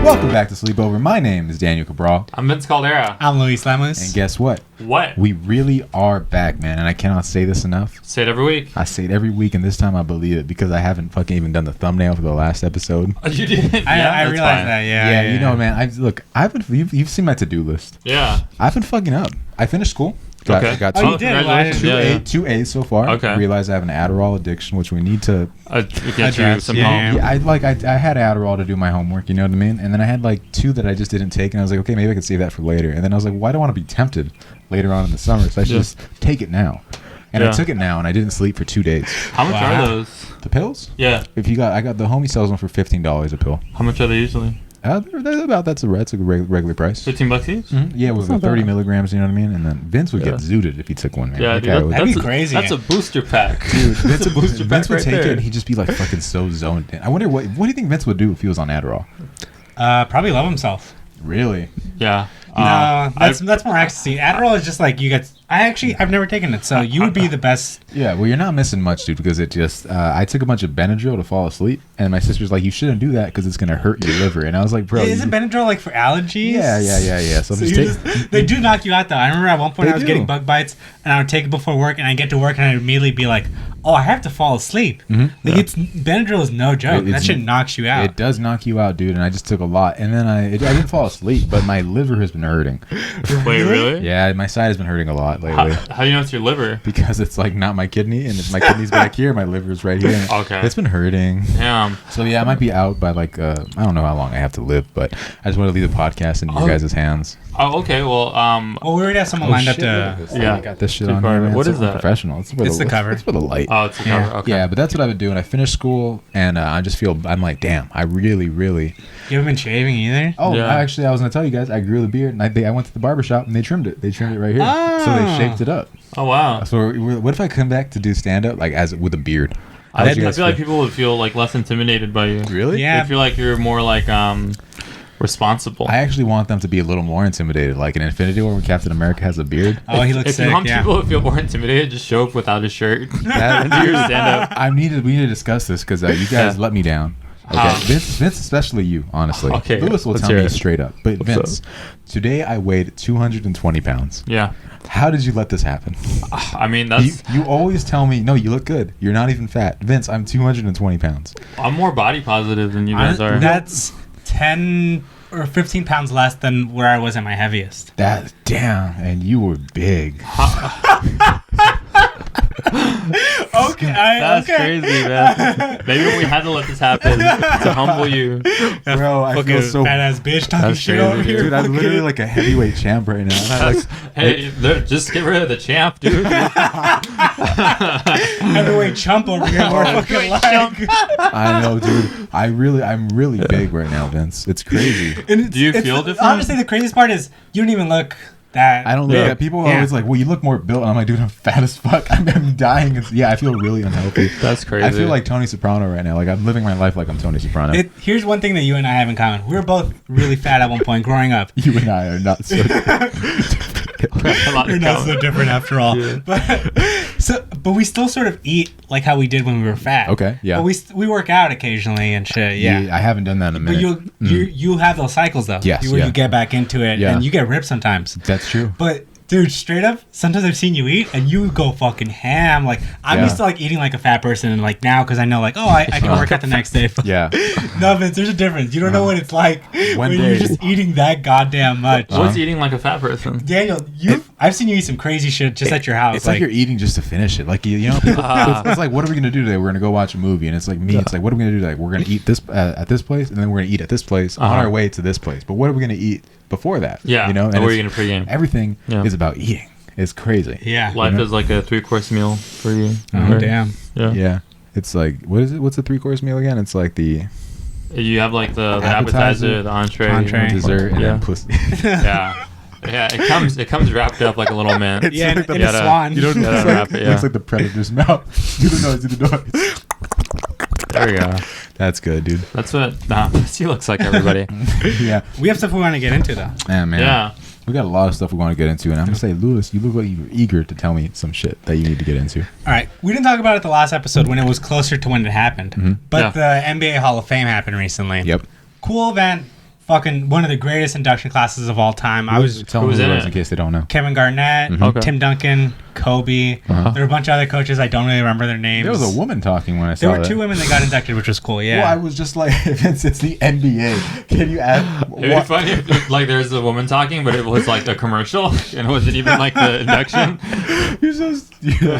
Welcome back to Sleepover. My name is Daniel Cabral. I'm Vince Caldera. I'm Luis Lemus. And guess what? What? We really are back, man. And I cannot say this enough. Say it every week. I say it every week, and this time I believe it because I haven't fucking even done the thumbnail for the last episode. Oh, you did? I realized that, yeah. You know, man. You've seen my to-do list. Yeah. I've been fucking up. I finished school. Got you did. Congratulations. two A's so far. Okay. Realized I have an Adderall addiction, which we need to get you some help. Yeah, I had Adderall to do my homework, you know what I mean? And then I had like 2 that I just didn't take, and I was like, okay, maybe I can save that for later. And then I was like, well, I don't want to be tempted later on in the summer, so I should just take it now. And I took it now, and I didn't sleep for 2 days. How much are those? The pills? Yeah. I got the homie sells them for $15 a pill. How much are they usually? They're about that's a regular price. $15 each? Mm-hmm. Yeah, with the 30 milligrams, you know what I mean? And then Vince would get zooted if he took one, man. Yeah, dude, that'd be crazy. That's a booster pack. Dude, Vince would take there. it and he'd just be like fucking so zoned in. I wonder what do you think Vince would do if he was on Adderall? Probably love himself. Really? Yeah. No, that's more ecstasy. Adderall is just like you get. I've never taken it, so you would be the best. Yeah, well, you're not missing much, dude, because it just, I took a bunch of Benadryl to fall asleep, and my sister's like, you shouldn't do that because it's going to hurt your liver. And I was like, bro. Isn't Benadryl like for allergies? Yeah. So they do knock you out, though. I remember at one point I was getting bug bites, and I would take it before work, and I get to work, and I'd immediately be like, oh, I have to fall asleep. Mm-hmm. Like, Benadryl is no joke. That shit knocks you out. It does knock you out, dude, and I just took a lot. And then I didn't fall asleep, but my liver has been hurting. Wait, really? Yeah, my side has been hurting a lot lately. How do you know it's your liver? Because it's like not my kidney, and if my kidney's back here, my liver's right here. Okay. It's been hurting. Damn. So yeah, I might be out by like I don't know how long I have to live, but I just want to leave the podcast in your guys' hands. Oh, okay. Well, we already have someone lined up to. I got this shit on here. Man. What is that? Professional. It's the cover. It's for the light. Oh, it's the cover. Okay. Yeah, but that's what I've been doing. I finished school, and I'm like, damn, I really. You haven't been shaving either? Oh, yeah. I was gonna tell you guys, I grew the beard, and I went to the barbershop, and they trimmed it. They trimmed it right here, so they shaped it up. Oh, wow. So what if I come back to do stand up like with a beard? I feel like people would feel like less intimidated by you. Really? Yeah. They feel like you're more like responsible. I actually want them to be a little more intimidated, like in Infinity War when Captain America has a beard. Oh, he looks if sick. you want people to feel more intimidated, just show up without a shirt. That, Do your stand-up. we need to discuss this because you guys let me down. Okay, Vince, especially you, honestly. Okay, Lewis will tell me straight up. But Vince, today I weighed 220 pounds. Yeah. How did you let this happen? I mean, that's... You always tell me, no, you look good. You're not even fat. Vince, I'm 220 pounds. I'm more body positive than you guys are. That's 10 or 15 pounds less than where I was at my heaviest. Damn, and you were big. That's crazy, man. Maybe we had to let this happen to humble you. Bro, I feel so badass bitch talking shit crazy, over here. dude, I'm literally like a heavyweight champ right now. Just get rid of the champ, dude. Heavyweight chump over here. More fucking like. I know, dude. I'm really big right now, Vince. It's crazy. Do you feel different? Honestly, the craziest part is you don't even look that. I don't look at people are always like, well, you look more built. And I'm like, dude, I'm fat as fuck. I'm dying. I feel really unhealthy. That's crazy. I feel like Tony Soprano right now. Like I'm living my life like I'm Tony Soprano. Here's one thing that you and I have in common. We were both really fat at one point growing up. You and I are not so We're not so different after all. Yeah. But we still sort of eat like how we did when we were fat. Okay, yeah. But we work out occasionally and shit. Yeah. I haven't done that in a minute. But you have those cycles though. Yes. Where you get back into it and you get ripped sometimes. That's true. But dude, straight up, sometimes I've seen you eat and you go fucking ham. Like I'm used to like eating like a fat person, and like now because I know like I can work out the next day. Yeah. No, Vince, there's a difference. You don't know what it's like when you're just eating that goddamn much. What's eating like a fat person? Daniel, I've seen you eat some crazy shit just at your house. It's like you're eting just to finish it. Like you know, people, it's like, what are we gonna do today? We're gonna go watch a movie, and it's like me. It's like, what are we gonna do today? We're gonna eat this at this place, and then we're gonna eat at this place on our way to this place. But what are we gonna eat before that? Yeah. You know, and where are you gonna pregame? Everything is about eating. It's crazy. Yeah. Life is like a 3-course meal for you. Oh, damn. Yeah. It's like, what is it? What's a 3-course meal again? It's like the... You have like the appetizer, the entree, dessert, and then pussy. Yeah. Yeah, it comes wrapped up like a little man. It's like a swan. You don't wrap it. It looks like the predator's mouth. Do the noise. There we go. That's good, dude. That's what he looks like, everybody. Yeah. We have stuff we want to get into, though. Yeah, man. Yeah. We got a lot of stuff we want to get into, and I'm going to say, Lewis, you look like you were eager to tell me some shit that you need to get into. All right. We didn't talk about it the last episode when it was closer to when it happened. Mm-hmm. But the NBA Hall of Fame happened recently. Yep. Cool event. fucking one of the greatest induction classes of all time. I was Tell them was who in it was it? in case they don't know. Kevin Garnett, Okay. Tim Duncan, Kobe. Uh-huh. There were a bunch of other coaches. I don't really remember their names. There was a woman talking when I saw There were that. 2 women that got inducted, which was cool. Yeah. Well, I was just like, Vince, it's the NBA. Can you add? It'd be funny if like there's a woman talking, but it was like a commercial, and it wasn't even like the induction. That's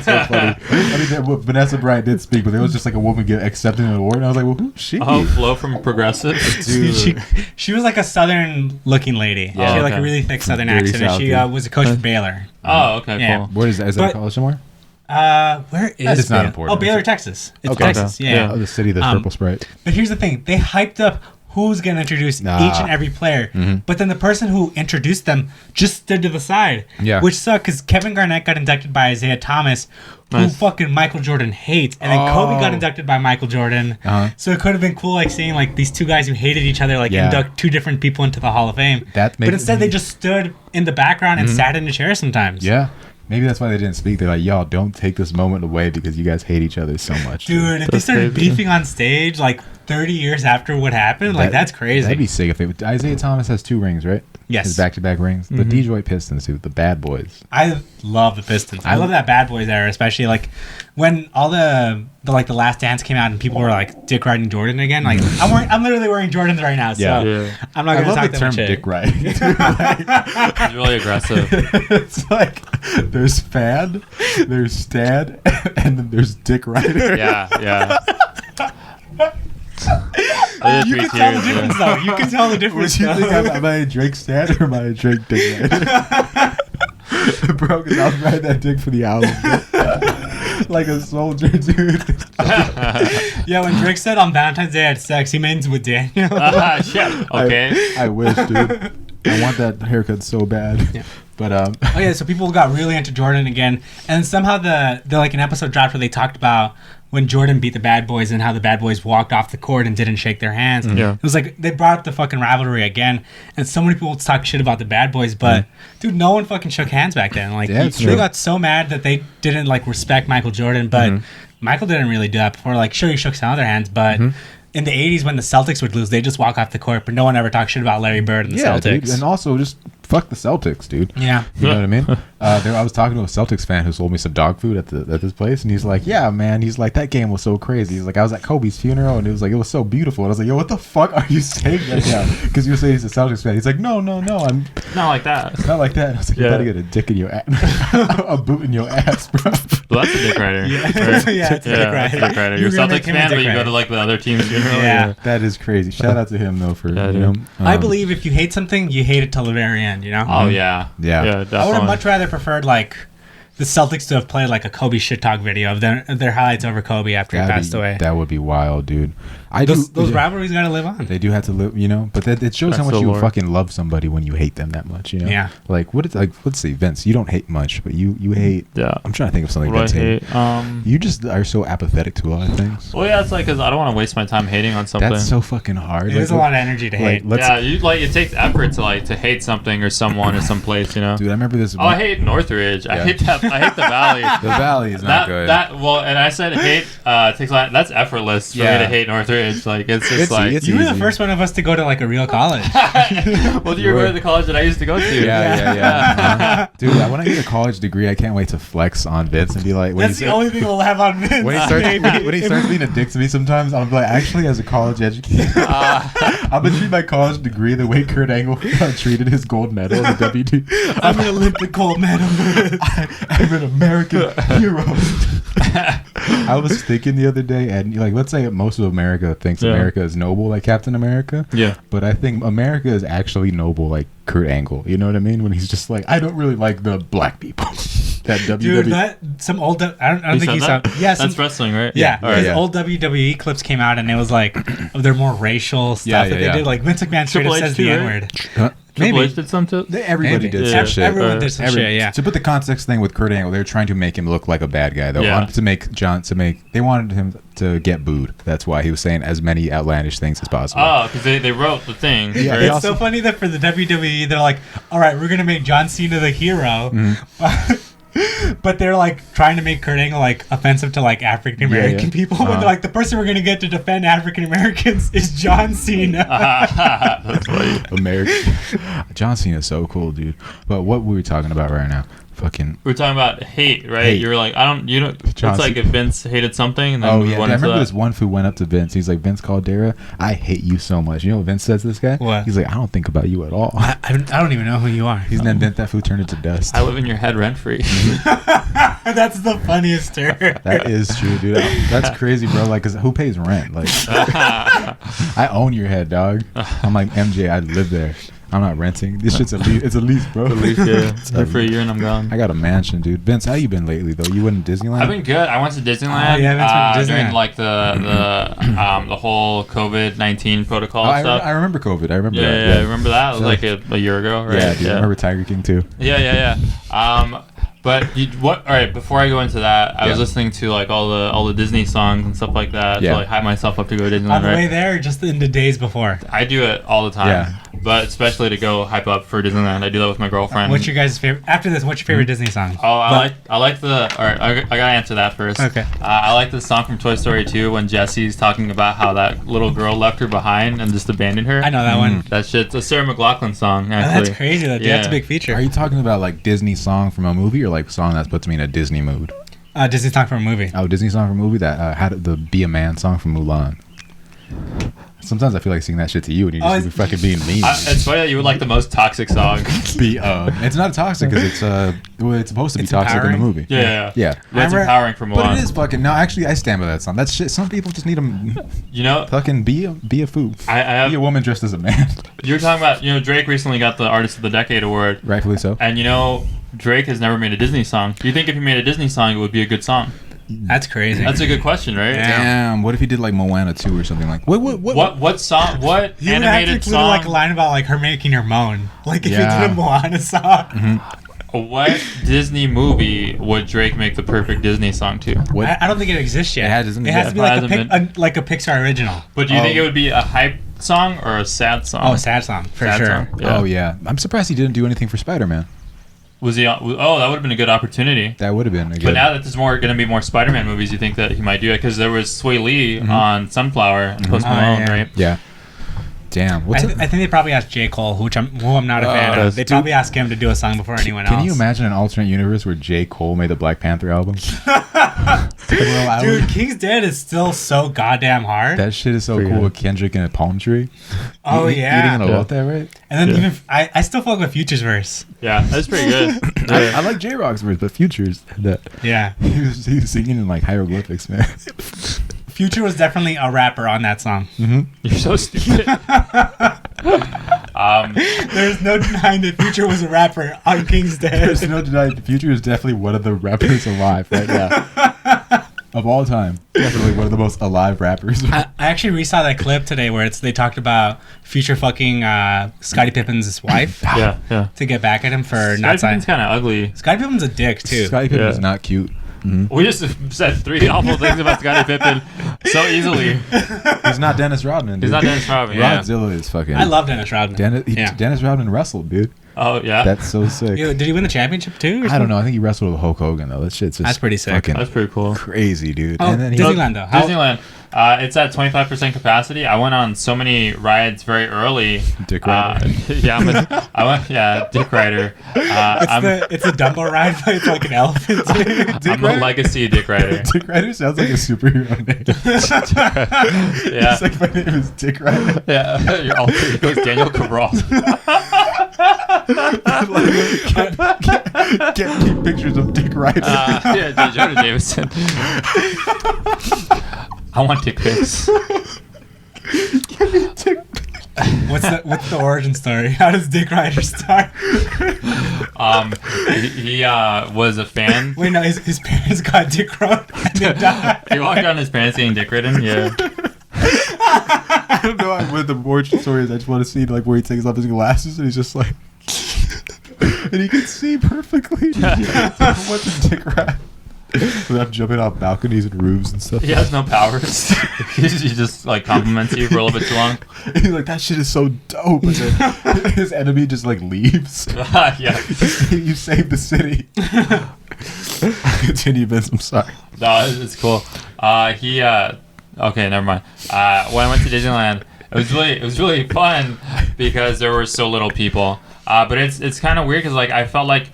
so funny. I mean, Vanessa Bryant did speak, but there was just like a woman accepting an award, and I was like, well, who's she? Oh, Flo from Progressive. Dude. she was like a southern-looking lady. Yeah. she had like Okay. a really thick southern Very accent. And she Southie. was a coach for Baylor. Oh, okay, Yeah. cool. Where is that? Is that But- a college somewhere? Where is That is not Baylor? important, Oh, Baylor, is it? Texas. It's Okay. Texas. Okay. Yeah. Oh, the city, the purple Sprite. But here's the thing: they hyped up who's going to introduce each and every player, but then the person who introduced them just stood to the side. Yeah. Which sucked because Kevin Garnett got inducted by Isaiah Thomas, who Nice. fucking Michael Jordan hates, and then Kobe got inducted by Michael Jordan. Uh-huh. So it could have been cool, like seeing like these 2 guys who hated each other, like Yeah. induct 2 different people into the Hall of Fame. That But makes- instead, they just stood in the background and sat in a chair sometimes. Yeah. Maybe that's why they didn't speak. They're like, y'all, don't take this moment away because you guys hate each other so much. Dude, if they That's started crazy. beefing on stage like 30 years after what happened, like that's crazy. That'd be sick if they would. Isaiah Thomas has 2 rings, right? Yes. His back-to-back rings. The Detroit Pistons, dude, the bad boys. I love the Pistons. I love that Bad Boys era, especially like when all the like the Last Dance came out and people were like dick riding Jordan again. Like I'm literally wearing Jordans right now, so Yeah. Yeah. I'm not I gonna love talk the that term much dick shit. riding. It's really aggressive. It's like there's fan, there's Stad, and then there's Dick Rider. Yeah, yeah. You can tell the difference though. You can tell the difference. What you think? though. Am I a Drake Stad or am I a Drake Dick Rider? Bro, because I'll ride that dick for the album. Like a soldier, dude. Yeah, when Drake said on Valentine's Day I had sex, he means with Daniel. Shit. Okay. I wish, dude. I want that haircut so bad. Yeah. But Oh yeah, so people got really into Jordan again, and somehow the like an episode dropped where they talked about when Jordan beat the Bad Boys and how the Bad Boys walked off the court and didn't shake their hands. Yeah. It was like they brought up the fucking rivalry again, and so many people talk shit about the Bad Boys, but dude, no one fucking shook hands back then. Like Yeah, it's they true. got so mad that they didn't like respect Michael Jordan, but Michael didn't really do that before. Like sure, he shook some other hands, but. In the 80s, when the Celtics would lose, they just walk off the court, but no one ever talked shit about Larry Bird and the yeah, Celtics. dude. And also just fuck the Celtics, dude. Yeah. You know what I mean? I was talking to a Celtics fan who sold me some dog food at this place, and he's like, "Yeah, man." He's like, "That game was so crazy." He's like, "I was at Kobe's funeral, and it was like it was so beautiful." And I was like, "Yo, what the fuck are you saying right now?" Because you were saying he's a Celtics fan. He's like, "No, I'm Not like that. not like that." And I was like, "You Yeah. better get a dick in your ass, a boot in your ass, bro." Well, that's a dick rider. Yeah, Right? yeah, it's a dick Yeah, it's a rider. dick rider. You're You're a gonna Celtics make him a fan, dick but you go rider. to like the other team's funeral. Yeah. That is crazy. Shout out to him though for Yeah, you dude. know. I believe if you hate something, you hate it till the very end, you know? Oh yeah. Yeah. Yeah, I would have definitely. much rather preferred, like, the Celtics to have played, like, a Kobe shit talk video of their highlights over Kobe after he passed away. That would be wild, dude. Those rivalries got to live on. They do have to live, you know, but it shows how That's much the you lore. fucking love somebody when you hate them that much, you know? Yeah. Like, let's see, Vince, you don't hate much, but you hate, Yeah. I'm trying to think of something What do I Vince hate. hate? You just are so apathetic to a lot of things. Well, yeah, it's like because I don't want to waste my time hating on something. That's so fucking hard. It is a lot of energy to hate. Let's, Yeah, it takes effort to hate something or someone or some place, you know. dude, I remember this. Oh, I hate Northridge. I Yeah. hate that. I hate the Valley. The Valley is not good. And I said hate. Takes a lot. That's effortless for Yeah. me to hate Northridge. Like it's just It's- like. it's You were the easy. first one of us to go to, like, a real college. Well, do you remember the college that I used to go to? Yeah. Uh-huh. Dude, when I get a college degree, I can't wait to flex on Vince and be like, That's the only thing we'll have on Vince. when he starts being a dick to me sometimes, I'm like, actually, as a college educator, I'm gonna treat my college degree the way Kurt Angle treated his gold medal in the WD. I'm an Olympic gold medalist. I'm an American hero. I was thinking the other day, and like, let's say most of America thinks Yeah. America is noble, like Captain America. Yeah. But I think America is actually noble, like Kurt Angle. You know what I mean? When he's just like, I don't really like the black people. That WWE. Dude, some old... I don't think said you saw... that? Yeah, That's wrestling, right? Yeah, All right, his yeah. old WWE clips came out, and it was like they're more racial stuff Yeah, that yeah. they did. Like Vince McMahon straight Triple up H says too, the right? N-word. Huh? Triple Maybe. H did some too. Everybody Maybe. did Yeah. some shit. Everyone did some shit, yeah. To put the context thing with Kurt Angle, they were trying to make him look like a bad guy. They Yeah. wanted to make they wanted him to get booed. That's why he was saying as many outlandish things as possible. Oh, because they wrote the thing. Yeah, right? they It's also- so funny that for the WWE, they're like, all right, we're going to make John Cena the hero. But they're like trying to make Kurt Angle like offensive to like African American people. When they're like, the person we're gonna get to defend African Americans is John Cena. That's funny. American. John Cena is so cool, dude. But what were we talking about right now? Fucking. We're talking about hate, right? Hate. You were like, it's like if Vince hated something, and then Oh we yeah, went I into remember that. this one who went up to Vince. He's like, Vince Caldera, I hate you so much. You know what Vince says to this guy? What? He's like, I don't think about you at all. I don't even know who you are. He's then Vince that fool turned into dust. I live in your head rent free. That's the funniest term. That is true, dude. That's crazy, bro. Like, cause who pays rent? Like, I own your head, dog. I'm like MJ. I live there. I'm not renting. This shit's a lease. It's a lease, bro. Yeah. Here for a year and I'm gone. I got a mansion, dude. Vince, how you been lately, though? You went to Disneyland? I've been good. I went to Disneyland. Oh, yeah, Vince went to Disneyland. During like the whole COVID-19 protocol stuff. I remember COVID. I remember Yeah, that. yeah, remember that? It was like a year ago, right? Yeah, dude. I remember Tiger King too. Yeah. But all right, before I go into that, I was listening to like all the Disney songs and stuff like that to like hype myself up to go to Disneyland. On the way there, or just in the days before. I do it all the time. Yeah. But especially to go hype up for Disneyland, I do that with my girlfriend. What's your guys' favorite? After this, what's your favorite Disney song? Oh, I like the. All right, I gotta answer that first. Okay. I like the song from Toy Story 2 when Jesse's talking about how that little girl left her behind and just abandoned her. I know that one. That shit's a Sarah McLachlan song. Oh, Actually. that's crazy. That's a big feature. Are you talking about like Disney song from a movie or like song that puts me in a Disney mood? Disney song from a movie. Oh, Disney song from a movie that had the Be a Man song from Mulan. Sometimes I feel like singing that shit to you and you're just fucking being mean. It's funny that you would like the most toxic song. It's not toxic because it's supposed to be It's toxic empowering? in the movie. Yeah. That's Remember- empowering for Mulan. But it is fucking. No, actually, I stand by that song. That's shit. Some people just need to You know, fucking be a fool. I have. Be a woman dressed as a man. You were talking about, Drake recently got the Artist of the Decade award, Rightfully so. and Drake has never made a Disney song. Do you think if he made a Disney song, it would be a good song? That's crazy. That's a good question, right? Yeah. Damn. What if he did like Moana 2 or something like? What song? What You would have to animated include song? like a line about like her making her moan. Like if Yeah. you did a Moana song. What Disney movie would Drake make the perfect Disney song to? What? I don't think it exists yet. It hasn't It has to be exist. like like a Pixar original. But do you think it would be a hype song or a sad song? Oh, sad song for Sad sure. song. Yeah. Oh yeah. I'm surprised he didn't do anything for Spider-Man. Was he? Oh, that would have been a good opportunity. That would have been a good. But now that there's going to be more Spider-Man movies, you think that he might do it? Because there was Sway Lee on Sunflower and Post Malone, yeah. right? Yeah. Damn. I think they probably asked J. Cole, who I'm not a fan of. They probably asked him to do a song before anyone else. Can you imagine an alternate universe where J. Cole made the Black Panther album? Dude, King's Dead is still so goddamn hard. That shit is so Pretty cool good. with Kendrick and a palm tree. Oh, yeah. Eating an elote, right? And then even I still fuck with Future's verse. Yeah, that's pretty good. I like J Rock's verse, but Future's that Yeah. he was singing in like hieroglyphics, man. Future was definitely a rapper on that song. You're so stupid. There's no denying that Future was a rapper on King's Dead. There's no denying Future is definitely one of the rappers alive right now. Of all time. Definitely one of the most alive rappers. I actually resaw that clip today where they talked about Future fucking Scottie Pippen's wife yeah. to get back at him for Scottie not signing. Pippen's kind of ugly. Scottie Pippen's a dick too. Scottie Pippen is Yeah. not cute. We just said 3 awful things about Scottie Pippen so easily. He's not Dennis Rodman, dude. He's not Dennis Rodman. Yeah. Rodzilla is fucking... I love Dennis Rodman. Dennis Rodman wrestled, dude. Oh yeah. That's so sick. Yo, did he win the championship too? I don't know. I think he wrestled with Hulk Hogan, though. That shit's just That's pretty sick. fucking That's pretty cool. crazy, dude. Oh, And then Disneyland though. How- Disneyland. It's at 25% capacity. I went on so many rides very early. Dick rider. Dick rider. It's a Dumbo ride, but it's like an elephant. I'm a legacy Dick rider. Dick Rider sounds like a superhero name. Yeah. It's like my name is Dick Rider. Yeah. Your alter ego is Daniel Cabral. Get pictures of Dick Rider. Jonah Jameson. I want dick pics. What's the origin story? How does Dick Rider start? He was a fan. Wait, no, his parents got Dick Road and they died. He walked around his parents getting dick ridden. Yeah. I don't know what the origin story is. I just want to see like where he takes off his glasses and he's just like, and he can see perfectly. What's a Dick Rider? Without jumping off balconies and roofs and stuff. He has no powers. he just like compliments you for a little bit too long. He's like, that shit is so dope. And then his enemy just like leaves. Yeah. You saved the city. Continue, Vince. I'm sorry. No, it's cool. Okay, never mind. When I went to Disneyland, it was really fun because there were so little people. But it's kind of weird because like I felt like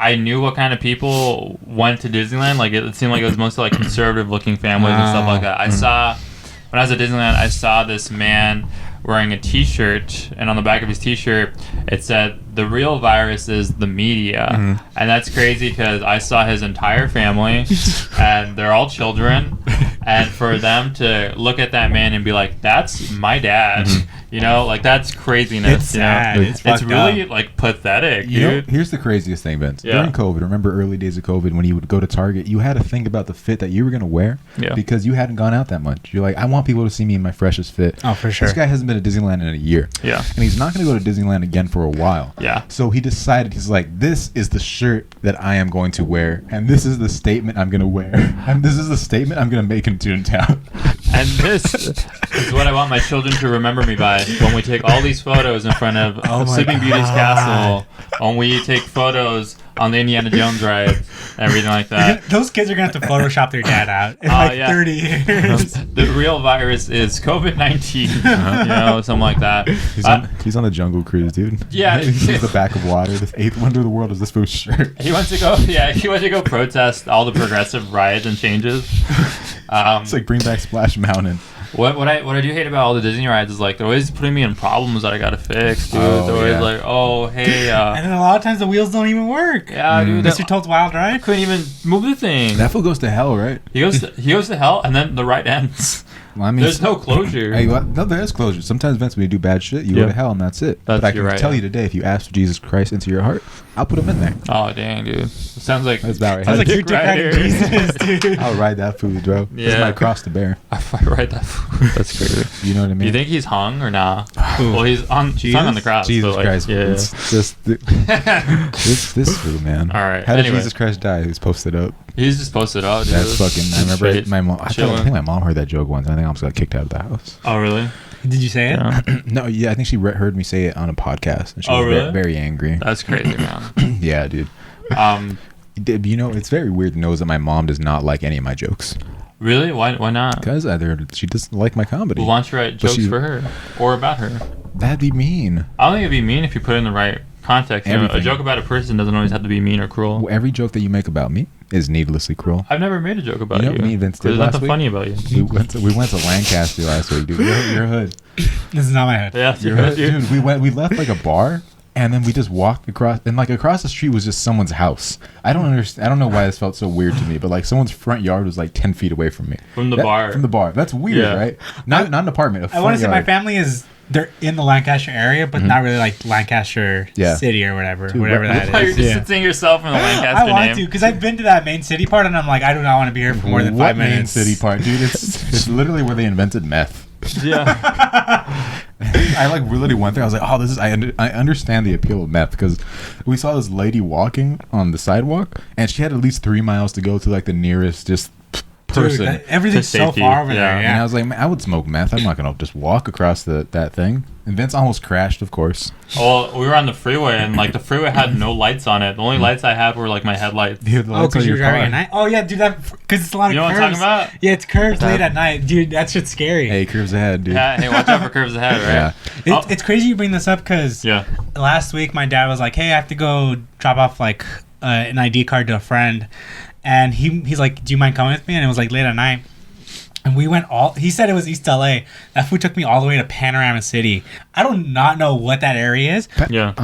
I knew what kind of people went to Disneyland. Like it seemed like it was mostly like conservative looking families and stuff like that. When I was at Disneyland, I saw this man wearing a t-shirt, and on the back of his t-shirt it said, "The real virus is the media." And that's crazy because I saw his entire family and they're all children, and for them to look at that man and be like, "That's my dad," you know, like that's craziness. It's sad. It's really like pathetic, you dude. know, here's the craziest thing, Vince. Yeah. During COVID, remember early days of COVID when you would go to Target, you had to think about the fit that you were going to wear because you hadn't gone out that much. You're like, I want people to see me in my freshest fit. Oh, for sure. This guy hasn't been to Disneyland in a year. Yeah. And he's not going to go to Disneyland again for a while. Yeah. So he decided, he's like, this is the shirt that I am going to wear, and this is the statement I'm going to wear, and this is the statement I'm going to make in Toontown. And this is what I want my children to remember me by when we take all these photos in front of Sleeping Beauty's castle, when we take photos on the Indiana Jones ride, and everything like that. Those kids are going to have to Photoshop their dad out in 30 years. The real virus is COVID-19, you know, something like that. He's on the Jungle Cruise, dude. Yeah. He's the back of water. The eighth wonder of the world is this fool's shirt. He went to go protest all the progressive rides and changes. It's like bring back Splash Mountain. What I do hate about all the Disney rides is like they're always putting me in problems that I gotta fix, dude. They're always like, oh hey, and then a lot of times the wheels don't even work. Yeah, dude. Mr. Toad's Wild Ride couldn't even move the thing. That fool goes to hell, right? He goes to hell, and then the ride ends. Well, I mean, there's no closure. Hey, well, no, there is closure. Sometimes, Vince, when you do bad shit, you go to hell, and that's it. But I can tell you today, if you ask for Jesus Christ into your heart, I'll put him in there. Oh dang, dude! It sounds like that's about right. Sounds like you're riding Jesus, dude. I'll ride that food, bro. Yeah, this might cross the bear. I ride that food. That's crazy. You know what I mean? Do you think he's hung or nah? Well, he's hung on the cross. Jesus like, Christ. Yeah. It's just this food, man. All right. How did Jesus Christ die? He was posted up. He's just posted up. Dude. That's fucking. I remember my mom. I think my mom heard that joke once. And I think I almost got kicked out of the house. Oh really? Did you say it? Yeah. No, yeah, I think she heard me say it on a podcast, and she was really? very angry. That's crazy, man. Yeah, dude. You know, it's very weird to know that my mom does not like any of my jokes. Really? Why not? Because she doesn't like my comedy. Well, why don't you write jokes for her or about her? That'd be mean. I don't think it'd be mean if you put it in the right context. You know, a joke about a person doesn't always have to be mean or cruel. Well, every joke that you make about me is needlessly cruel. I've never made a joke about you. You know what me and Vince did There's last nothing week? funny about you. We went to Lancaster last week, dude. You're hood. This is not my hood. Yeah, you're hood, dude. We left like a bar, and then we just walked across, and like across the street was just someone's house. I don't understand. I don't know why this felt so weird to me, but like someone's front yard was like 10 feet away from me. From the bar. From the bar. That's weird, right? Not an apartment. I want to say my family they're in the Lancaster area, but not really like Lancaster City or whatever. Dude, whatever that is. You're distancing yourself from the Lancaster name. I want to, because I've been to that main city part, and I'm like, I do not want to be here for more than 5 minutes. Main city part, dude? It's literally where they invented meth. Yeah. I like really went there. I was like, oh, this is. I understand the appeal of meth, because we saw this lady walking on the sidewalk, and she had at least 3 miles to go to like the nearest just person. Dude, everything's so far over there. Yeah. And I was like, man, I would smoke meth. I'm not gonna just walk across that thing. And Vince almost crashed, of course. Well, we were on the freeway, and like the freeway had no lights on it. The only lights I had were like my headlights. Dude, because you were driving at night. Oh yeah, dude, because it's a lot of curves. You know what I'm talking about? Yeah, it's curves late at night, dude. That shit's scary. Hey, curves ahead, dude. Yeah, hey, watch out for curves ahead, right? Yeah. It's crazy you bring this up, because last week my dad was like, hey, I have to go drop off like an ID card to a friend, and he's like, do you mind coming with me? And it was like late at night. And we went he said it was East LA. That food took me all the way to Panorama City. I do not know what that area is. Yeah.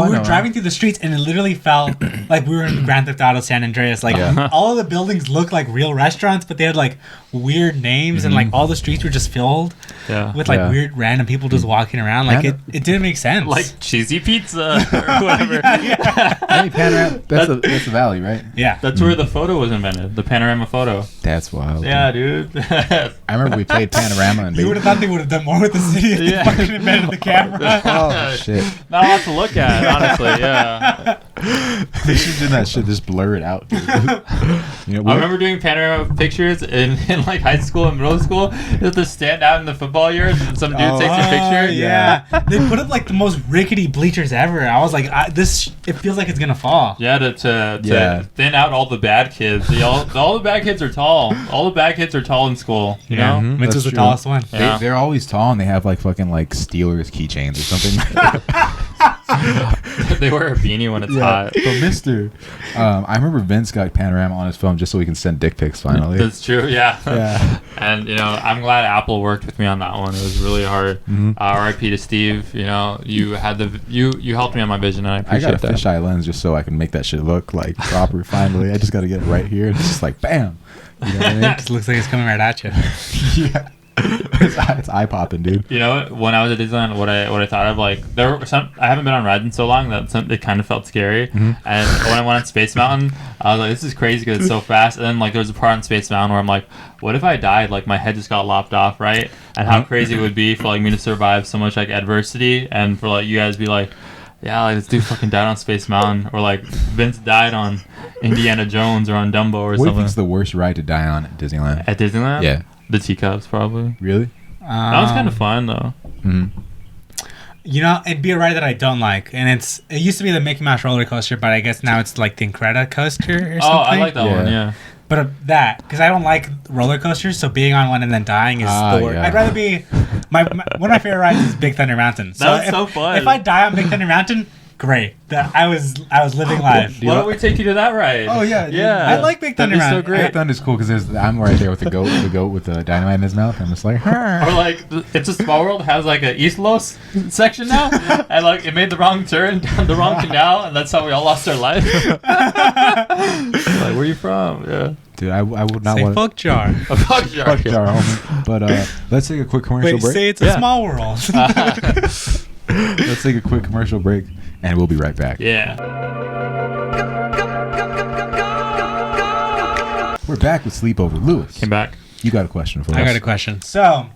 We were driving through the streets, and it literally felt like we were in Grand Theft Auto San Andreas. Like all of the buildings looked like real restaurants, but they had like weird names, and like all the streets were just filled with like weird random people just walking around. Like it didn't make sense. Like cheesy pizza or whatever. Hey, panorama. That's the valley, right? Yeah. That's where the photo was invented. The panorama photo. That's wild. Yeah, dude. I remember we played panorama, and you would have thought they would have done more with the city if they fucking invented the camera. Oh shit! Not a lot to look at, honestly. Yeah. They should do that shit. Just blur it out. Dude. You know, I remember doing panorama pictures in like high school and middle school. You have to stand out in the football yard and some dude takes a picture. Yeah. They put up like the most rickety bleachers ever. I was like, it feels like it's gonna fall. Yeah, to thin out all the bad kids. All the bad kids are tall. All the bad kids are tall in school. You know? Mm-hmm. Mitch was the tallest one. Yeah. They're always tall, and they have like fucking like Steelers keychains or something. They wear a beanie when it's hot. But Mister, I remember Vince got panorama on his phone just so he can send dick pics finally. That's true, yeah. Yeah. And I'm glad Apple worked with me on that one. It was really hard. Mm-hmm. R.I.P. to Steve. You had you helped me on my vision, and I appreciate that. I got a fisheye lens just so I can make that shit look like proper. Finally, I just got to get it right here. It's just like bam. You know what I mean? It just looks like it's coming right at you. Yeah. It's eye popping, dude. You know, when I was at Disneyland, what I thought of, like, there were some. I haven't been on rides in so long that it kind of felt scary. Mm-hmm. And when I went on Space Mountain, I was like, this is crazy because it's so fast. And then like there was a part on Space Mountain where I'm like, what if I died? Like my head just got lopped off, right? And how crazy it would be for like me to survive so much like adversity, and for like you guys to be like, yeah, like this dude fucking died on Space Mountain, or like Vince died on Indiana Jones or on Dumbo or what something. What do you think's the worst ride to die on at Disneyland? At Disneyland? Yeah. The teacups, probably. Really? That was kind of fun, though. Mm-hmm. You know, it'd be a ride that I don't like, and it used to be the Mickey Mouse roller coaster, but I guess now it's like the Incredicoaster coaster or something. Oh, I like that one, yeah. But because I don't like roller coasters, so being on one and then dying is the worst. I'd rather be one of my favorite rides is Big Thunder Mountain. That was so fun. If I die on Big Thunder Mountain, great. I was living life. Why don't we take you to that ride? Oh yeah, yeah. I like Big Thunder Mountain. So great. Big Thunder's cool because I'm right there with the goat with the dynamite in his mouth. I'm just like, or like It's a Small World has like a East Los section now, and like it made the wrong turn down the wrong canal, and that's how we all lost our life. Like, where are you from? Yeah. Dude, I would not want fuck jar. A fuck jar. Fuck jar, homie. But let's take a quick commercial break. Say it's a small world. Let's take a quick commercial break, and we'll be right back. Yeah. We're back with Sleepover. Lewis, Came back. you got a question for us? I got a question. So,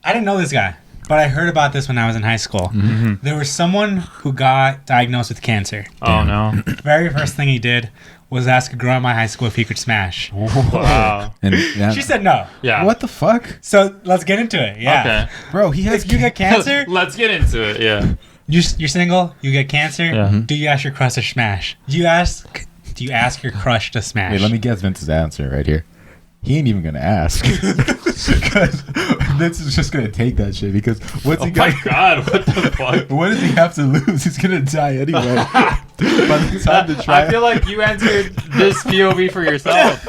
I didn't know this guy, but I heard about this when I was in high school. Mm-hmm. There was someone who got diagnosed with cancer. Oh no. Very first thing he did was ask a girl in my high school if he could smash. Wow. And She said no. Yeah. What the fuck, So let's get into it. Yeah. Okay. bro? He has If you get cancer, Let's get into it. Yeah. you're single, you get cancer. Yeah. Do you ask your crush to smash? Do you ask your crush to smash? Wait, let me guess Vince's answer right here. He ain't even gonna ask because Vince is just gonna take that shit. Because what's Oh he my got? God! What the fuck? What does he have to lose? He's gonna die anyway. By the time to try, I feel like you answered this POV for yourself,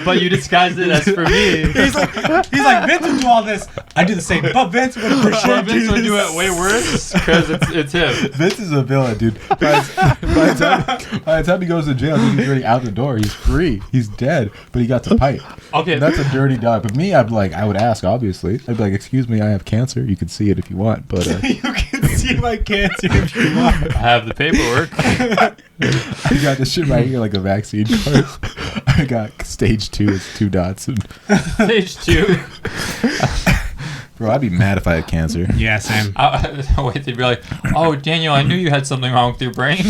but you disguised it as for me. He's like Vince would do all this. I do the same, but Vince would for sure But Vince would do it way worse because it's him. Vince is a villain, dude. By the time he goes to jail, he's already out the door. He's free. He's dead, but he got to pipe. Okay, And that's a dirty dog. But me, I would ask, obviously. I'd be like, excuse me, I have cancer. You can see it if you want, but You can see my cancer if you want. I have the paperwork. I got this shit right here like a vaccine card. I got stage 2. It's 2 dots. And, Stage 2. bro, I'd be mad if I had cancer. Yeah, same. Wait, they'd be like, "Oh, Daniel, I knew you had something wrong with your brain."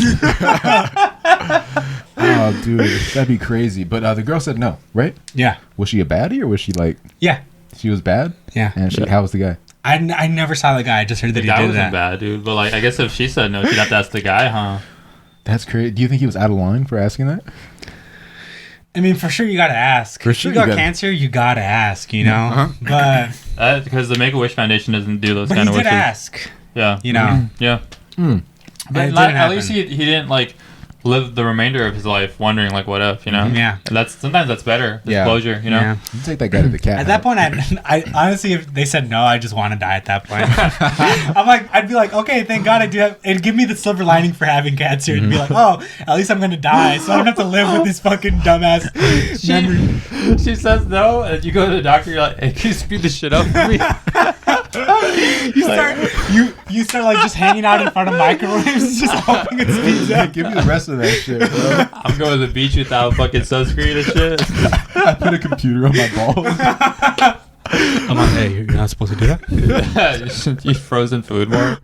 Oh, dude, that'd be crazy. But the girl said no, right? Yeah. Was she a baddie or was she like? Yeah. She was bad. Yeah. And how was the guy? I never saw the guy. I just heard that he That did wasn't that. bad, dude. But like, I guess if she said no, she'd have to ask the guy, huh? That's crazy. Do you think he was out of line for asking that? I mean, for sure you gotta ask. For If sure you got you gotta- cancer, you gotta ask. You know. But Because the Make-A-Wish Foundation doesn't do those he kind of did wishes. ask. Yeah. You know. Yeah. And But it like, didn't at least happen. he didn't like live the remainder of his life wondering like what if, you know? Yeah. And sometimes that's better. There's closure, you know? Yeah. You take that guy to the cat. At that point, I honestly, if they said no, I just want to die at that point. I'm like, I'd be like, okay, thank God I do have. It'd give me the silver lining for having cancer. It'd be like, oh, at least I'm gonna die, so I don't have to live with this fucking dumbass memory. She says no, and you go to the doctor. You're like, hey, can you speed this shit up for me? You start like just hanging out in front of microwaves, just hoping it speeds up. Give me the rest of that shit, bro. I'm going to the beach without fucking sunscreen and shit. I put a computer on my balls. I'm like, hey, you're not supposed to do that. You frozen food more.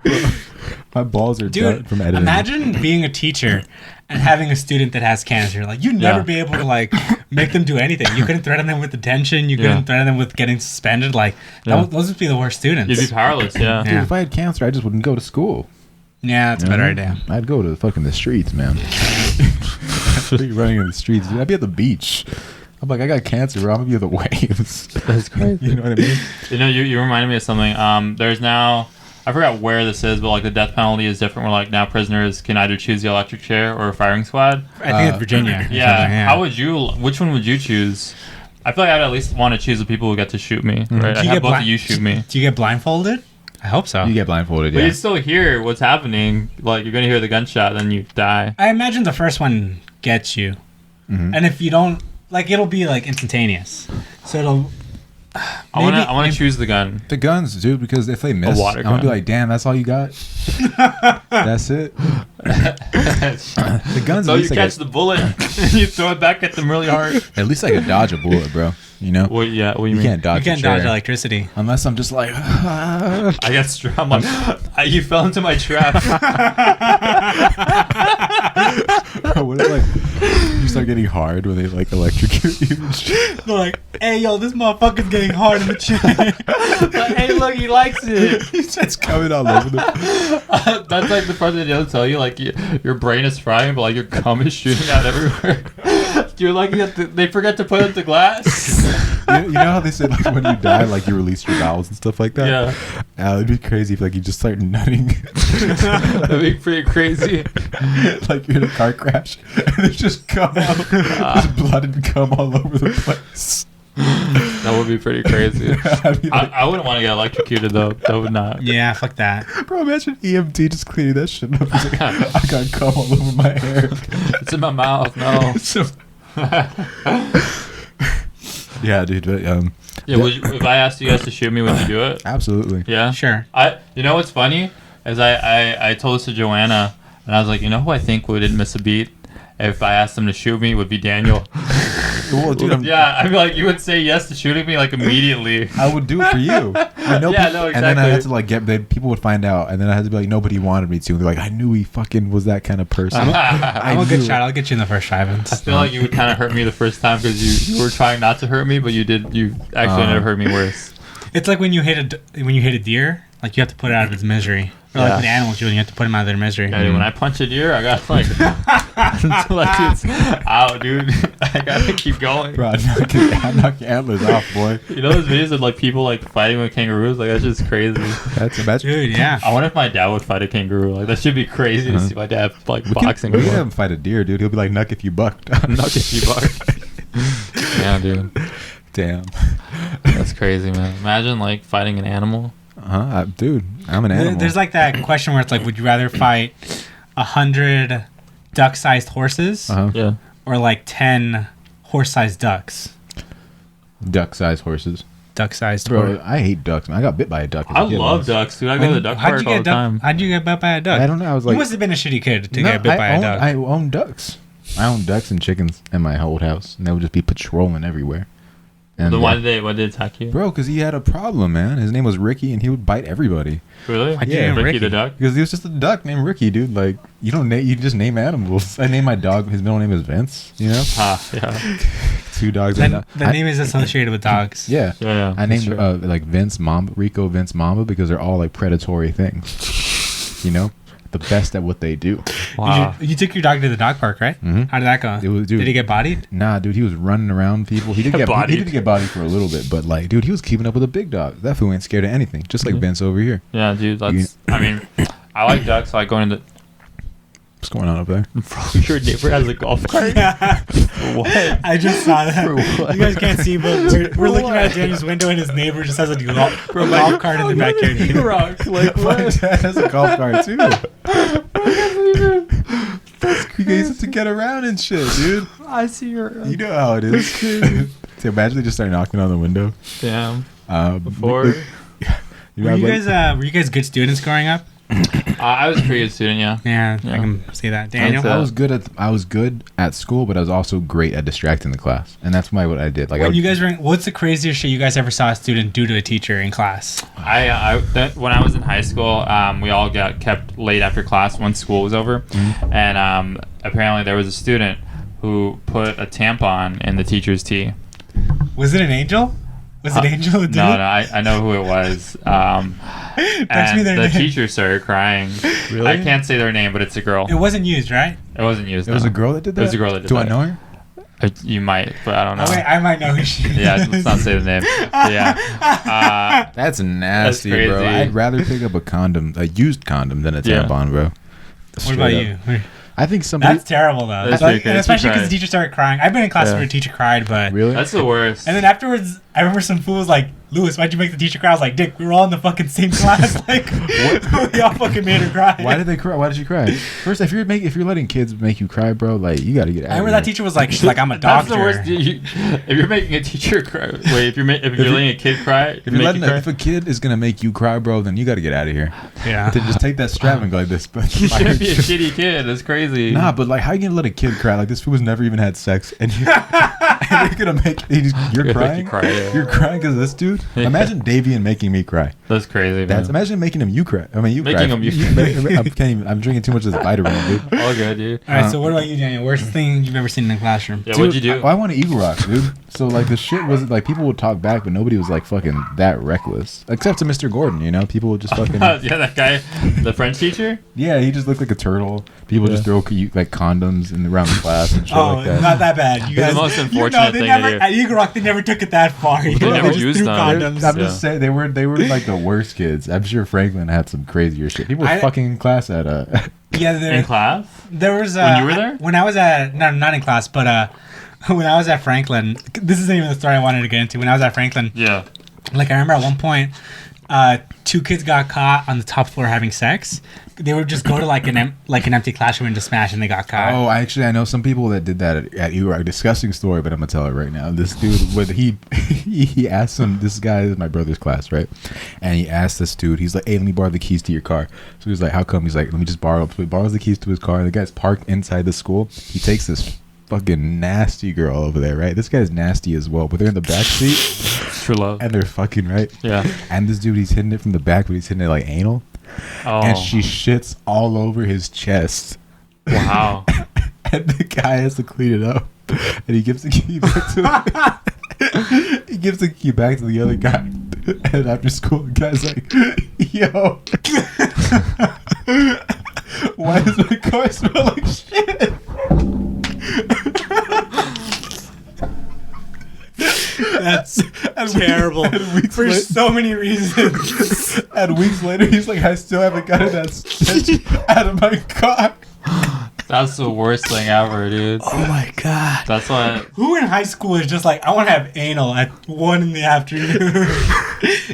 My balls are dead from editing. Imagine being a teacher and having a student that has cancer. Like, you'd never be able to like make them do anything. You couldn't threaten them with detention. You couldn't threaten them with getting suspended. Like, those would be the worst students. You'd be powerless. Yeah. Dude, if I had cancer, I just wouldn't go to school. Yeah, that's a better idea. I'd go to the streets, man. I'd be running in the streets. Dude, I'd be at the beach. I'm like, I got cancer, bro. I'm gonna be at the waves. That's crazy. You know what I mean? You know, you reminded me of something. There's now, I forgot where this is, but like the death penalty is different. Where like now prisoners can either choose the electric chair or a firing squad. I think it's Virginia. Yeah. How would you? Which one would you choose? I feel like I'd at least want to choose the people who get to shoot me. Right? I have both of you shoot me. Do you get blindfolded? I hope so. You get blindfolded, But yeah. you still hear what's happening. Like, you're going to hear the gunshot, then you die. I imagine the first one gets you. Mm-hmm. And if you don't, like, it'll be, like, instantaneous. So it'll... I want to choose the gun. The guns, dude, because if they miss, water I'm going to be gun. like, damn, that's all you got? That's it? The guns, So at you least I catch could- the bullet, and you throw it back at them really hard. At least I could dodge a bullet, bro. You know? Well, yeah, what do you You mean? can't dodge You can't a chair. dodge electricity. Unless I'm just like... I got struck. I'm like, you fell into my trap. What if, like, you start getting hard when they, like, electrocute you and shit? They're like, hey, yo, this motherfucker's getting hard in the chair. Like, hey, look, he likes it. It's coming all over the... That's like the part that they'll tell you, like, your brain is frying, but, like, your cum is shooting out everywhere. You're like, they forget to put it to glass. You know how they said, like, when you die, like, you release your bowels and stuff like that? Yeah. It'd be crazy if, like, you just start nutting. That'd be pretty crazy. Like, you're in a car crash, and there's just cum out. There's blood and cum all over the place. That would be pretty crazy. I'd be like, I wouldn't want to get electrocuted, though. That would not. Yeah, fuck that. bro, imagine EMT just cleaning that shit up. He's like, I got cum all over my hair. It's in my mouth. No. Yeah, dude. But, Yeah, if I asked you guys to shoot me, would you do it? absolutely. Yeah. Sure. You know what's funny is I told this to Joanna, and I was like, you know who I think wouldn't miss a beat if I asked him to shoot me would be Daniel. Well, dude, Yeah, I feel like you would say yes to shooting me like immediately. I would do it for you. I know Yeah, people, no, And then I exactly. had to like people would find out, and then I had to be like, nobody wanted me to. And they're like, I knew he fucking was that kind of person. I'm a good knew shot. it. I'll get you in the first try, I Vince. feel like you would kind of hurt me the first time because you were trying not to hurt me, but you actually never hurt me worse. It's like when you hit a deer, like you have to put it out of its misery. Or like Yeah. with animals, you have to put them out of their misery. Yeah, dude, when I punch a deer, I got like until like it's out, dude. I gotta keep going. Bro, I knock your antlers off, boy. You know those videos of like people like fighting with kangaroos? Like that's just crazy. That's Dude, yeah. I wonder if my dad would fight a kangaroo. Like that should be crazy to see my dad like boxing. We with can one. have him fight a deer, dude. He'll be like, "Nuck if you bucked." Knock if you buck. Yeah, dude. Damn. That's crazy, man. Imagine like fighting an animal. Dude, I'm an animal. There's like that question where it's like, would you rather fight 100 duck-sized horses Yeah. or like 10 horse-sized ducks? duck-sized horses. Duck-sized Bro, horse. I hate ducks. Man. I got bit by a duck. as a I kid love once. ducks, dude. I go to the duck park all the time. How'd you get bit by a duck? I don't know. I was like, you must have been a shitty kid to No, get bit by a duck. I own ducks. I own ducks and chickens in my old house, and they would just be patrolling everywhere. And Then why did they attack you? Bro, because he had a problem, man. His name was Ricky, and he would bite everybody. Really? Why'd you name Ricky Ricky? the duck. Because he was just a duck named Ricky, dude. Like, you don't you just name animals. I named my dog. His middle name is Vince. You know, Yeah. 2 dogs. The name is associated with dogs. Yeah. Yeah. I named like Vince Mamba, Rico, Vince Mamba, because they're all like predatory things. You know, the best at what they do. Wow. You took your dog to the dog park, right? Mhm. How did that go? It was- dude. Did he get bodied? Nah, dude, he was running around people. He did get Bodied. He did get bodied for a little bit, but like, dude, he was keeping up with a big dog. That fool ain't scared of anything. Just like Vince over here. Yeah, dude. That's. I mean, I like ducks. I like going to. What's going on up there? Bro, your neighbor has a golf cart? Yeah. What? I just saw that. For what? You guys can't see, but we're looking at Daniel's window and his neighbor just has a golf cart in the backyard. Rock. Like, My what? dad has a golf cart too. You guys have to get around and shit, dude. I see your... You know how it is. So imagine they just start knocking on the window. Damn. Before. Were you guys good students growing up? I was a pretty good student, yeah. Yeah, Yeah. I can see that. Daniel? I was good at school, but I was also great at distracting the class, and that's what I did. Like, what's the craziest shit you guys ever saw a student do to a teacher in class? When I was in high school, we all got kept late after class once school was over, and apparently there was a student who put a tampon in the teacher's tea. Was it an angel? Was it Angel who did No, it? I know who it was. Text me their the name. teacher started crying. Really? I can't say their name, but it's a girl. It wasn't used, right? It wasn't used. It was no. a girl that did that. It was a girl that did Do that. I know her? You might, but I don't know. Oh, wait, I might know who she is. Yeah, let's not say the name. But yeah. That's nasty, That's bro. crazy. I'd rather pick up a used condom than a Yeah. tampon, bro. What Straight about up. you? I think somebody. That's terrible, though. That's Like, pretty and crazy. especially She because the cried. teacher started crying. I've been in class Yeah. where a teacher cried, but... Really? That's the worst. And then afterwards, I remember some fool was like, Lewis, why'd you make the teacher cry? I was like, Dick, we were all in the fucking same class. Like, we all fucking made her cry. Why did they cry? Why did she cry? First, if you're letting kids make you cry, bro, like you got to get out. I remember that teacher was like, she's like, I'm a That's doctor. the worst. If you're making a teacher cry, if you're letting a kid cry, If a kid is gonna make you cry, bro, then you got to get out of here. Yeah. To just take that strap and go like this. But you shouldn't be a shitty kid. That's crazy. Nah, but like, how you gonna let a kid cry? Like this fool has never even had sex, and you're gonna make you're Gonna make crying. you cry, yeah. You're crying because of this dude. Yeah. Imagine Davian making me cry. That's crazy. That's Man. imagine making him you cry. I mean, you Making cry. him you- I can't even. I'm drinking too much of this vitamin, dude. All good, dude. All right, so what about you, Daniel? Worst thing you've ever seen in the classroom? Yeah, Dude, what'd you do? I want to Eagle Rock, dude. So like the shit wasn't like people would talk back, but nobody was like fucking that reckless, except to Mr. Gordon. You know, people would just fucking. Yeah, that guy, the French teacher. Yeah, he just looked like a turtle. People just throw like condoms in around the class and shit Oh, like that. not that bad. You The guys, most you unfortunate know, they thing never to do. at Eagle Rock. They never took it that far. You They know, never just used threw them. condoms. I'm Yeah. just saying they were like the worst kids. I'm sure Franklin had some crazier shit. People were I- fucking in class at Yeah, In class? there was When you were there? When I was at not in class, but when I was at Franklin. This isn't even the story I wanted to get into. When I was at Franklin, Yeah. like I remember at one point, two kids got caught on the top floor having sex. They would just go to like an empty classroom and just smash, and they got caught. Oh, actually, I know some people that did that at Iraq. Disgusting story, but I'm gonna tell it right now. This dude, when he asked him, this guy is my brother's class, right? And he asked this dude, he's like, "Hey, let me borrow the keys to your car." So he's like, "How come?" He's like, "Let me just borrow." So he borrows the keys to his car, and the guy's parked inside the school. He takes this fucking nasty girl over there, right? This guy's nasty as well, but they're in the back seat True love. and they're fucking right. Yeah. And this dude, he's hitting it from the back, but he's hitting it like anal. Oh. And she shits all over his chest. Wow. And the guy has to clean it up. And he gives the key back to he gives the key back to the other guy. And after school, the guy's like, "Yo, why does my car smell like shit?" That's terrible for so many reasons. And weeks later, he's like, "I still haven't gotten that stench out of my car." That's the worst thing ever, dude. Oh my god. That's why. Who in high school is just like, I want to have anal at 1 in the afternoon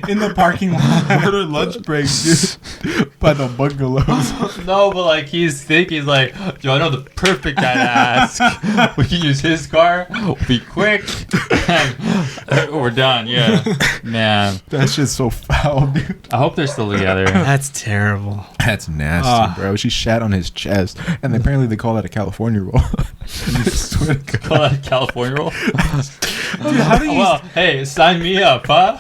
in the parking lot? What are lunch breaks, dude? By the bungalows. No, but like he's like, yo, I know the perfect guy to ask. We can use his car. We'll be quick. And we're done. Yeah, man. That shit's so foul, dude. I hope they're still together. That's terrible. That's nasty, bro. She shat on his chest, and apparently they call that a California roll. I swear to God. Call that a California roll. Dude, how do you Well, hey, sign me up, huh?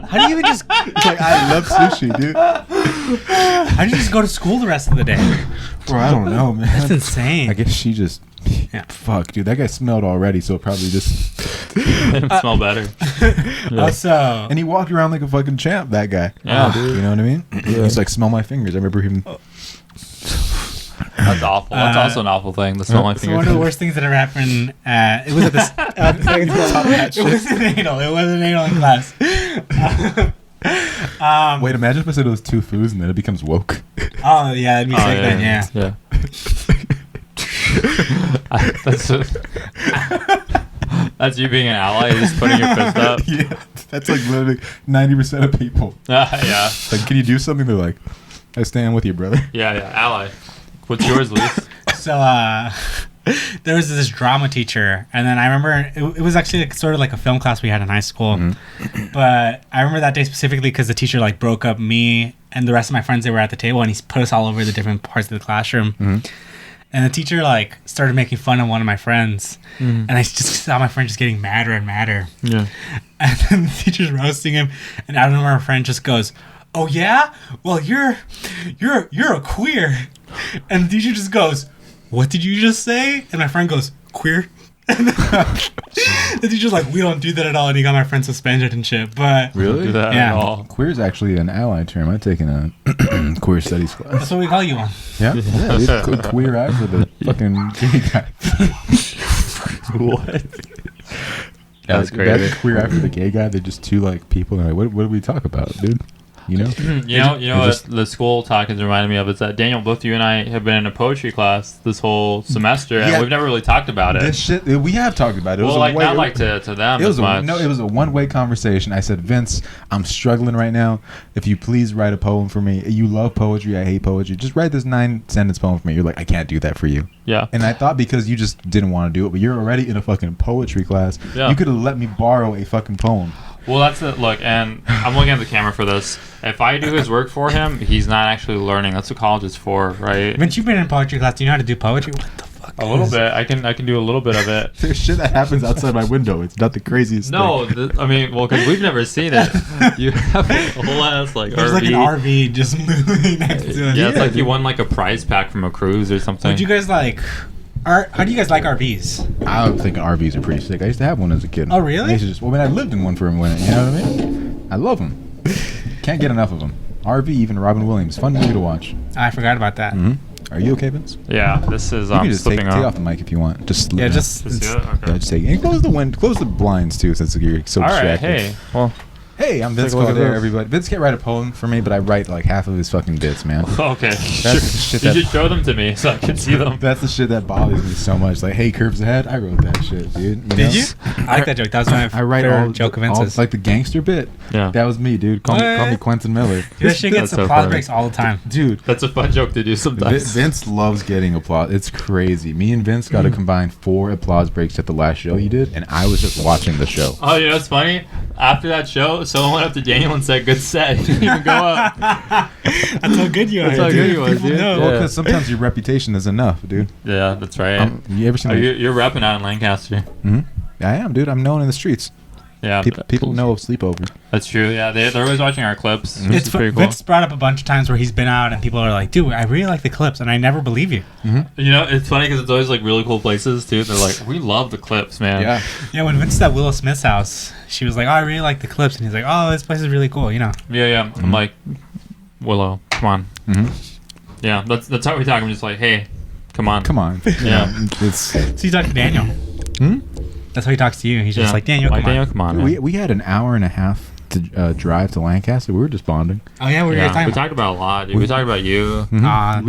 how do you even just It's like, I love sushi, dude. how do you just go to school the rest of the day? Bro, I don't know, man. That's insane. I guess she just. Yeah. Fuck, dude. That guy smelled already, so it probably just. Smell better. Yeah. Also, And he walked around like a fucking champ, that guy. Yeah. You know what I mean? He's like, "Smell my fingers." I remember him. That's awful. That's also an awful thing. The smell my so one fingers. of the worst things that ever happened, it was at the second class. It wasn't anal. It wasn't anal in class. Wait, imagine if I said it was two foods and then it becomes woke. Oh yeah, that'd be sick then. Yeah. Yeah. That's you being an ally, just putting your fist up. Yeah, that's like literally 90% of people. Yeah. Like, can you do something? They're like, I stand with you, brother. Yeah, ally. What's yours, Luis? So, there was this drama teacher, and then I remember it was actually like, sort of like a film class we had in high school. But I remember that day specifically because the teacher like broke up me and the rest of my friends that were at the table, and he put us all over the different parts of the classroom. And the teacher like started making fun of one of my friends, and I just saw my friend just getting madder and madder. Yeah. And then the teacher's roasting him, and out of nowhere, our friend just goes, "Oh yeah, well you're a queer," and the teacher just goes, "What did you just say?" And my friend goes, "Queer." And the teacher's like, "We don't do that at all," and he got my friend suspended and shit. But Really? Do that Yeah. at all. Queer is actually an ally term. I've taken a queer studies class. that's what we call you on. Yeah, dude, queer eye for the fucking gay guy. What? That's crazy. That queer eye for the gay guy. They're just two like people. And like, what do we talk about, dude? You know? You know what the school talk has reminded me of is that Daniel, both you and I have been in a poetry class this whole semester, and Yeah. we've never really talked about it. This shit, we have talked about it. It Well, was like a way, not like to them It was as much. it was a one-way conversation. I said, Vince, I'm struggling right now. If you please write a poem for me. You love poetry. I hate poetry. Just write this 9-sentence poem for me. You're like, I can't do that for you. Yeah. And I thought because you just didn't want to do it, but you're already in a fucking poetry class. Yeah. You could have let me borrow a fucking poem. Well, that's it. Look, and I'm looking at the camera for this. If I do his work for him, he's not actually learning. That's what college is for, right? Vince, you've been in poetry class. Do you know how to do poetry? What the fuck? A little bit. I can do a little bit of it. There's shit that happens outside my window. It's not the craziest No, thing. I mean, well, because we've never seen it. You have a whole ass like There's RV. like an RV just moving next to us. Yeah, it's like you won like a prize pack from a cruise or something. Would you guys like? How do you guys like RVs? I was thinking RVs are pretty sick. I used to have one as a kid. Oh, really? I used to just, I lived in one for a minute. You know what I mean? I love them. Can't get enough of them. RV, even Robin Williams. Fun movie to watch. I forgot about that. Are you okay, Vince? Yeah, this is You can just take slipping off off. the mic if you want. Just Yeah, yeah, just Just do it? Okay. yeah, just take it. And close the blinds too, since you're so All right, distracted. hey. Well, Hey, I'm Vince Take a look at Calder, this. everybody. Vince can't write a poem for me, but I write like half of his fucking bits, man. okay. That's the shit You that should show them to me so I can see them. that's the shit that bothers me so much. Like, hey, curves ahead. I wrote that shit, dude. Did know? you? I like that joke. That was my I write favorite all joke of all, Vince's. like the gangster bit. Yeah. That was me, dude. Call me What? Quentin Miller. This shit gets That's so applause funny. breaks all the time. Dude, That's a fun joke to do sometimes. Vince loves getting applause. It's crazy. Me and Vince got to combine 4 applause breaks at the last show you did, and I was just watching the show. Oh, you know what's funny? After that show, someone went up to Daniel and said, "Good set." He didn't even go up. That's how good you are. That's how good you are, People dude. know. Well, Yeah. because sometimes your reputation is enough, dude. Yeah, that's right. You ever seen? Are you're repping out in Lancaster. I am, dude. I'm known in the streets. Yeah, People know of Sleepover. that's true. Yeah, they're always watching our clips. Which It's is pretty cool. Vince brought up a bunch of times where he's been out and people are like, "Dude, I really like the clips," and I never believe you. You know, it's funny because it's always like really cool places too. They're like, "We love the clips, man." Yeah. Yeah, when Vince was at Willow Smith's house, she was like, "Oh, I really like the clips," and he's like, "Oh, this place is really cool," you know. Yeah. I'm like, Willow, come on. Mm-hmm. Yeah, that's how we talk. I'm just like, hey, come on. Come on. Yeah. It's So you talk to Daniel. That's how he talks to you. He's just Yeah. like, Daniel, come Daniel, on. come on. Man. we had an hour and a half to drive to Lancaster. We were just bonding. Oh yeah, what were you guys Yeah, we talking talked about a lot, dude. We talked about you. We Yeah. talked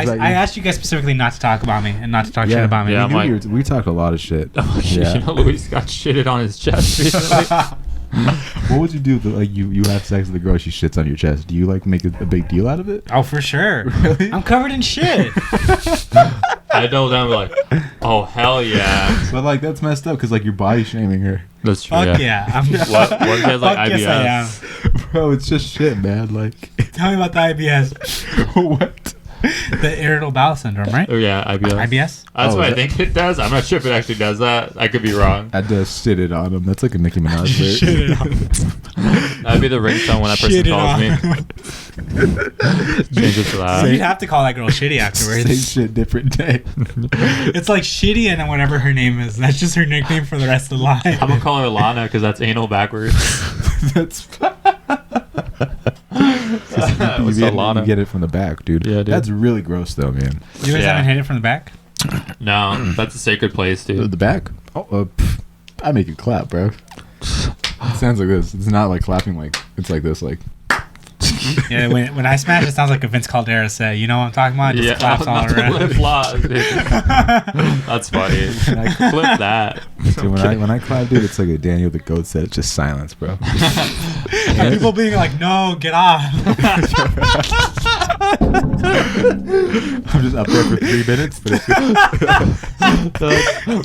about I you. asked you guys specifically not to talk about me and not to talk shit about me. Yeah. we, knew I'm we, we talked a lot of shit. You know, Luis got shitted on his chest recently. What would you do if like you have sex with a girl, she shits on your chest? Do you like make a big deal out of it? Oh, for sure. Really? I'm covered in shit. I doubled down and be like, oh, hell yeah. But like that's messed up because like you're body shaming her, That's true, Fuck yeah. I'm, What kids like Fuck IBS? yes, I am. bro. It's just shit, man. Like Tell me about the IBS. what? The irritable bowel syndrome, right? Oh, yeah, IBS. IBS? That's Oh, what I is that- think it does. I'm not sure if it actually does that. I could be wrong. I just shit it on him. That's like a Nicki Minaj Shit lyric. it on. That'd be the ringtone when that person Shit it calls on. me. Change it to that. You'd have to call that girl shitty Same afterwards. shit, different day. It's like shitty and whatever her name is. That's just her nickname for the rest of the life. I'm gonna call her Lana because that's anal backwards. That's What's you, a get, Lana? you get it from the back, dude. Yeah, dude. That's really gross, though, man. You guys Yeah. haven't hit it from the back? No, that's a sacred place, The dude. back? Oh, I make it clap, bro. It sounds like this. It's not like clapping like it's like this, like. Yeah, when I smash, it sounds like a Vince Caldera set. You know what I'm talking about? Just claps all around. Applause, dude. That's funny. Flip that. Dude, when I clap, dude, it's like a Daniel the Goat set. It's just silence, bro. And people being like, "No, get off." I'm just up there for 3 minutes, but it's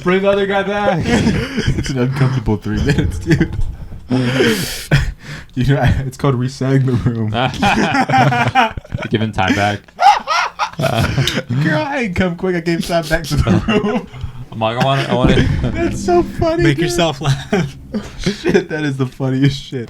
Bring the other guy back. it's an uncomfortable 3 minutes, dude. You know, it's called resetting the room. Giving time back. Girl, I ain't come quick. I gave time back to the room. I'm like, I want it. That's so funny. Make dude. yourself laugh. Shit, that is the funniest shit.